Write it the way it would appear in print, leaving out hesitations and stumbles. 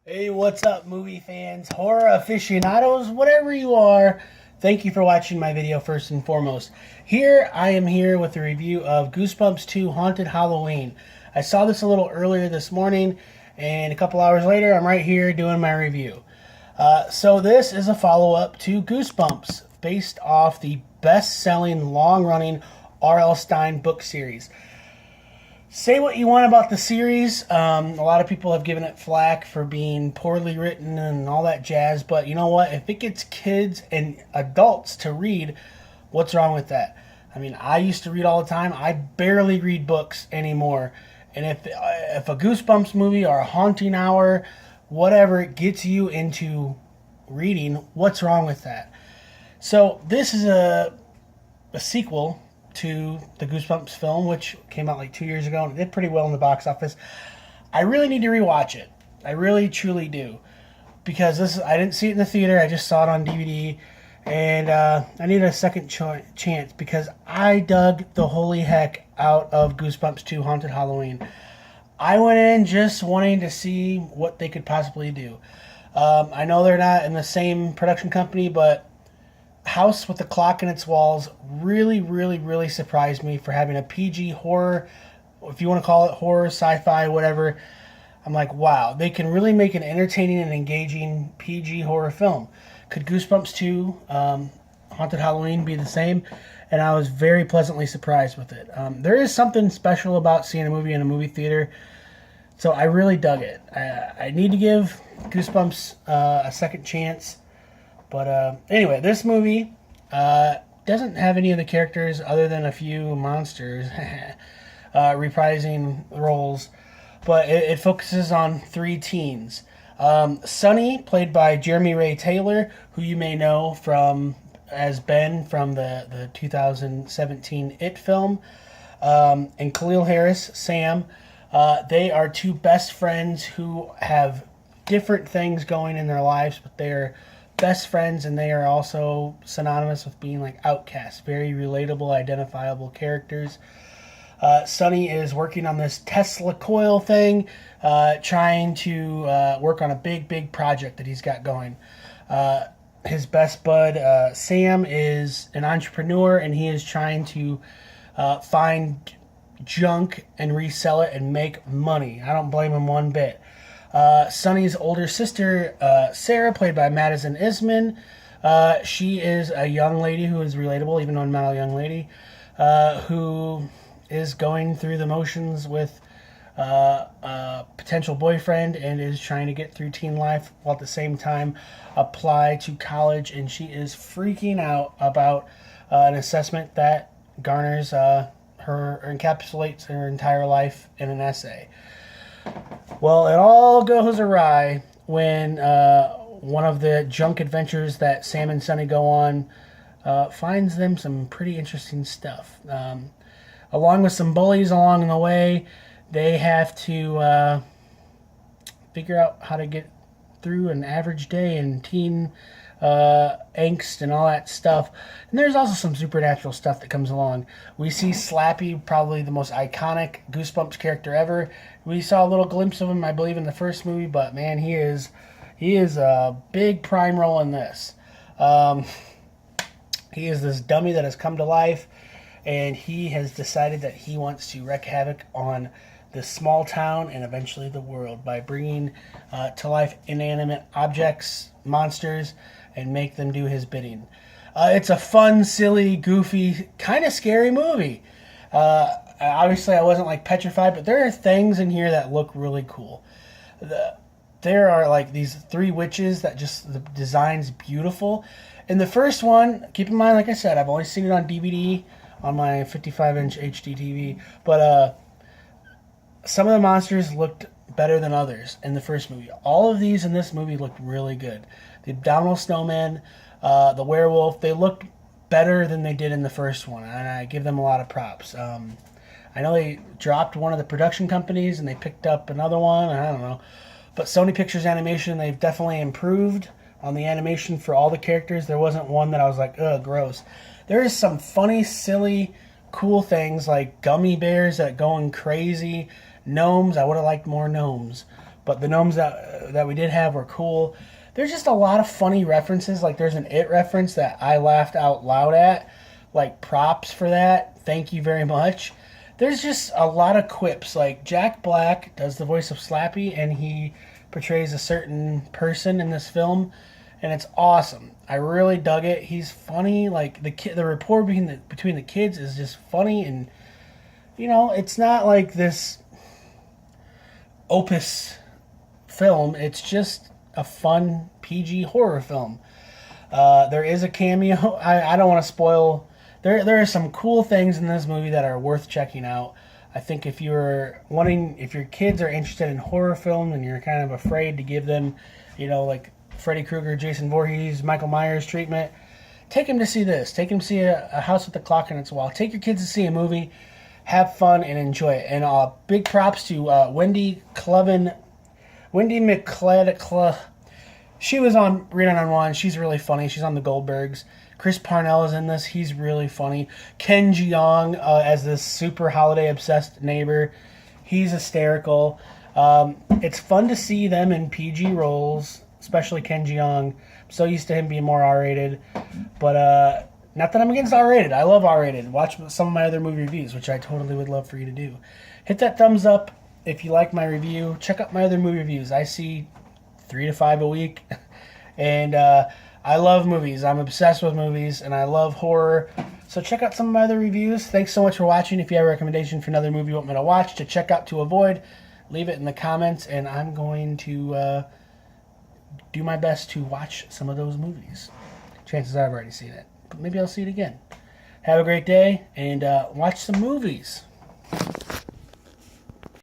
Hey, what's up, movie fans, horror aficionados, whatever you are? Thank you for watching my video first and foremost. I am here with a review of Goosebumps 2 Haunted Halloween. I saw this a little earlier this morning, and a couple hours later, I'm right here doing my review. So this is a follow-up to Goosebumps, based off the best-selling, long-running R.L. Stine book series. Say what you want about the series. A lot of people have given it flack for being poorly written and all that jazz, but you know what? If it gets kids and adults to read, what's wrong with that? I mean, I used to read all the time. I barely read books anymore. And if a Goosebumps movie or a Haunting Hour, whatever, gets you into reading, what's wrong with that? So this is a sequel to the Goosebumps film, which came out like 2 years ago and it did pretty well in the box office. I really need to rewatch it. I really, truly do. Because I didn't see it in the theater. I just saw it on DVD. And I need a second chance because I dug the holy heck out of Goosebumps 2 Haunted Halloween. I went in just wanting to see what they could possibly do. I know they're not in the same production company, but House with the Clock in its Walls really surprised me for having a PG horror, if you want to call it horror, sci-fi, whatever. I'm like, wow, they can really make an entertaining and engaging PG horror film. Could Goosebumps 2 Haunted Halloween be the same? And I was very pleasantly surprised with it. There is something special about seeing a movie in a movie theater, so I really dug it. I need to give Goosebumps a second chance. But anyway, this movie doesn't have any of the characters other than a few monsters reprising roles. But it focuses on three teens. Sonny, played by Jeremy Ray Taylor, who you may know as Ben from the 2017 It film. And Khalil Harris, Sam. They are two best friends who have different things going in their lives, but they're best friends, and they are also synonymous with being like outcasts, very relatable, identifiable characters. Sonny is working on this Tesla coil thing, trying to work on a big project that he's got going. His best bud, Sam, is an entrepreneur, and he is trying to find junk and resell it and make money. I don't blame him one bit. Sonny's older sister, Sarah, played by Madison Isman. She is a young lady who is relatable, even though I'm not a young lady, who is going through the motions with a potential boyfriend and is trying to get through teen life while at the same time apply to college. And she is freaking out about an assessment that garners encapsulates her entire life in an essay. Well, it all goes awry when one of the junk adventures that Sam and Sonny go on finds them some pretty interesting stuff. Along with some bullies along the way, they have to figure out how to get through an average day in teen angst and all that stuff. And there's also some supernatural stuff that comes along. We see Slappy, probably the most iconic Goosebumps character ever. We saw a little glimpse of him, I believe, in the first movie, but man, he is a big prime role in this. He is this dummy that has come to life, and he has decided that he wants to wreak havoc on this small town and eventually the world by bringing to life inanimate objects, monsters, and make them do his bidding. It's a fun, silly, goofy, kind of scary movie. Obviously, I wasn't like petrified, but there are things in here that look really cool. There are like these three witches that just, the design's beautiful. In the first one, keep in mind, like I said, I've only seen it on DVD on my 55-inch HD TV, but some of the monsters looked better than others in the first movie. All of these in this movie looked really good. The Abominable Snowman, the werewolf, they looked better than they did in the first one, and I give them a lot of props. I know they dropped one of the production companies and they picked up another one, I don't know. But Sony Pictures Animation, they've definitely improved on the animation for all the characters. There wasn't one that I was like, ugh, gross. There is some funny, silly, cool things like gummy bears that going crazy, gnomes. I would have liked more gnomes. but the gnomes that we did have were cool. There's just a lot of funny references. Like there's an It reference that I laughed out loud at. Like props for that. Thank you very much. There's just a lot of quips. Like Jack Black does the voice of Slappy, and he portrays a certain person in this film, and it's awesome. I really dug it. He's funny. Like the rapport between the kids is just funny, and you know, it's not like this opus film. It's just a fun PG horror film. There is a cameo. I don't want to spoil. There are some cool things in this movie that are worth checking out. I think if your kids are interested in horror film and you're kind of afraid to give them, you know, like Freddy Krueger, Jason Voorhees, Michael Myers treatment, take them to see this. Take them to see a House with the Clock in Its Wall. Take your kids to see a movie, have fun, and enjoy it. And big props to Wendy McClellan. She was on Read On One. She's really funny. She's on the Goldbergs. Chris Parnell is in this. He's really funny. Ken Jeong as this super holiday-obsessed neighbor. He's hysterical. It's fun to see them in PG roles, especially Ken Jeong. I'm so used to him being more R-rated. But not that I'm against R-rated. I love R-rated. Watch some of my other movie reviews, which I totally would love for you to do. Hit that thumbs up if you like my review. Check out my other movie reviews. I see 3 to 5 a week. And I love movies. I'm obsessed with movies, and I love horror. So check out some of my other reviews. Thanks so much for watching. If you have a recommendation for another movie you want me to watch, to check out, to avoid, leave it in the comments, and I'm going to do my best to watch some of those movies. Chances are I've already seen it, but maybe I'll see it again. Have a great day, and watch some movies.